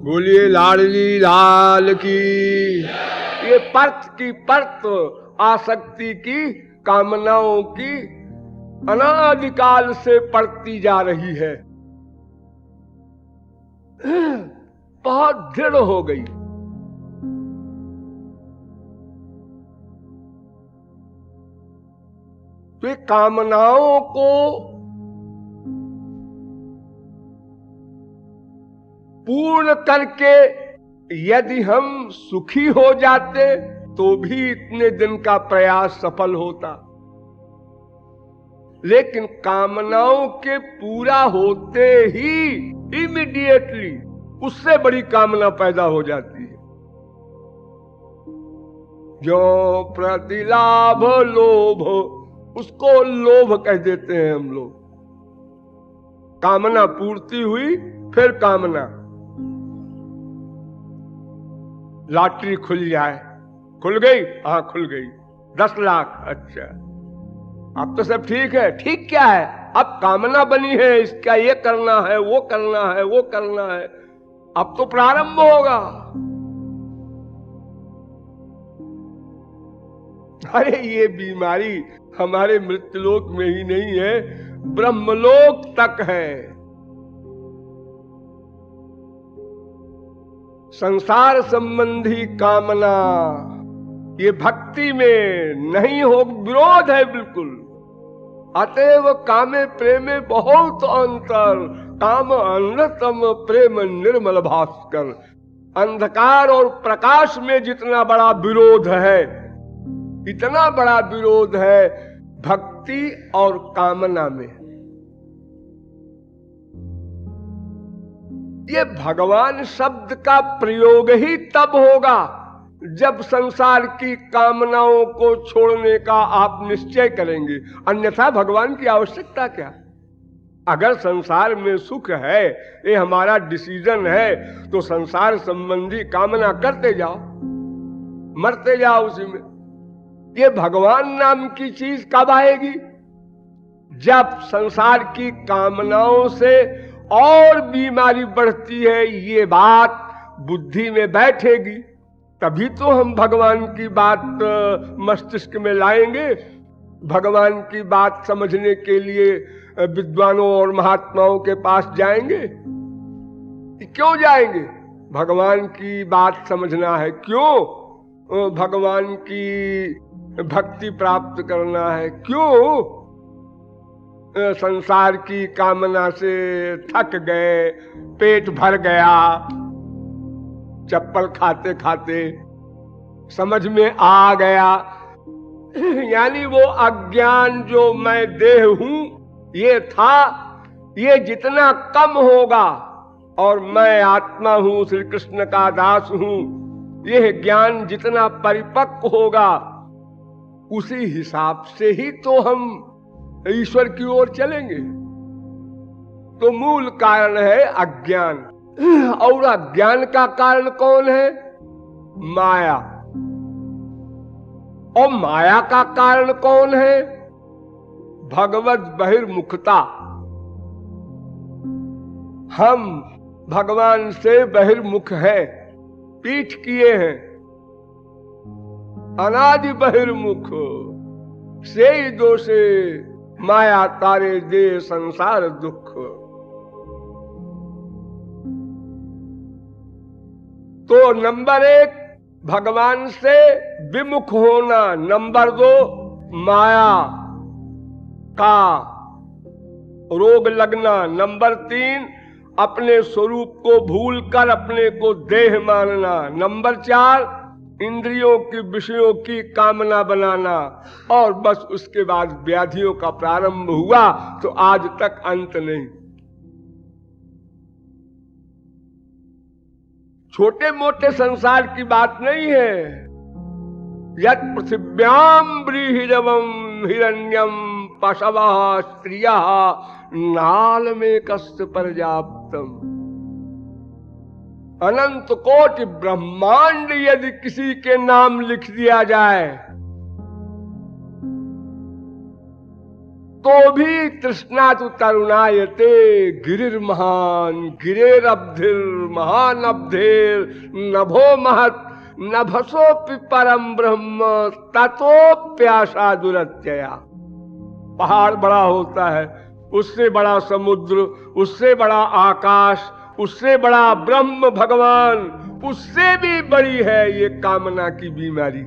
बोलिए लाडली लाल की। ये परत की परत आसक्ति की, कामनाओं की अनादिकाल से पड़ती जा रही है, बहुत दृढ़ हो गई। तो ये कामनाओं को पूर्ण करके यदि हम सुखी हो जाते तो भी इतने दिन का प्रयास सफल होता, लेकिन कामनाओं के पूरा होते ही इमीडिएटली उससे बड़ी कामना पैदा हो जाती है। जो प्रतिलाभ लोभ, उसको लोभ कह देते हैं हम लोग। कामना पूर्ति हुई, फिर कामना, लॉटरी खुल जाए, खुल गई, हाँ खुल गई, 10 लाख, अच्छा अब तो सब ठीक है। ठीक क्या है, अब कामना बनी है, इसका ये करना है, वो करना है, वो करना है, अब तो प्रारंभ होगा। अरे ये बीमारी हमारे मृत्युलोक में ही नहीं है, ब्रह्मलोक तक है। संसार संबंधी कामना ये भक्ति में नहीं हो, विरोध है बिल्कुल। अतएव कामे प्रेमे बहुत अंतर, काम अंधतम प्रेम निर्मल भास्कर। अंधकार और प्रकाश में जितना बड़ा विरोध है, इतना बड़ा विरोध है भक्ति और कामना में। ये भगवान शब्द का प्रयोग ही तब होगा जब संसार की कामनाओं को छोड़ने का आप निश्चय करेंगे, अन्यथा भगवान की आवश्यकता क्या। अगर संसार में सुख है, ये हमारा डिसीजन है, तो संसार संबंधी कामना करते जाओ, मरते जाओ उसी में। ये भगवान नाम की चीज कब आएगी, जब संसार की कामनाओं से और बीमारी बढ़ती है, ये बात बुद्धि में बैठेगी, तभी तो हम भगवान की बात मस्तिष्क में लाएंगे। भगवान की बात समझने के लिए विद्वानों और महात्माओं के पास जाएंगे। क्यों जाएंगे, भगवान की बात समझना है, क्यों भगवान की भक्ति प्राप्त करना है, क्यों संसार की कामना से थक गए, पेट भर गया, चप्पल खाते खाते समझ में आ गया। यानी वो अज्ञान जो मैं देह हूं ये था, ये जितना कम होगा, और मैं आत्मा हूं, श्री कृष्ण का दास हूं, यह ज्ञान जितना परिपक्व होगा, उसी हिसाब से ही तो हम ईश्वर की ओर चलेंगे। तो मूल कारण है अज्ञान, और अज्ञान का कारण कौन है, माया। और माया का कारण कौन है, भगवत बहिर्मुखता। हम भगवान से बहिर्मुख हैं, पीठ किए हैं, अनादि बहिर्मुख से ही दोषे माया तारे दे संसार दुख। तो नंबर 1 भगवान से विमुख होना, नंबर 2 माया का रोग लगना, नंबर 3 अपने स्वरूप को भूलकर अपने को देह मानना, नंबर 4 इंद्रियों की विषयों की कामना बनाना, और बस उसके बाद व्याधियों का प्रारंभ हुआ तो आज तक अंत नहीं। छोटे मोटे संसार की बात नहीं है। यत् पृथिव्याम व्रीहिरवं हिरण्यम पशवः स्त्रियः नाल में कस्य पर्याप्तम। अनंत कोटि ब्रह्मांड यदि किसी के नाम लिख दिया जाए तो भी तृष्णा तो तरुणायते गिरिर्महान गिरेरब्धिर महान अब्धिर नभो महत नभसोपि परम ब्रह्म ततो प्यासा दुरत्यया। पहाड़ बड़ा होता है, उससे बड़ा समुद्र, उससे बड़ा आकाश, उससे बड़ा ब्रह्म भगवान, उससे भी बड़ी है ये कामना की बीमारी।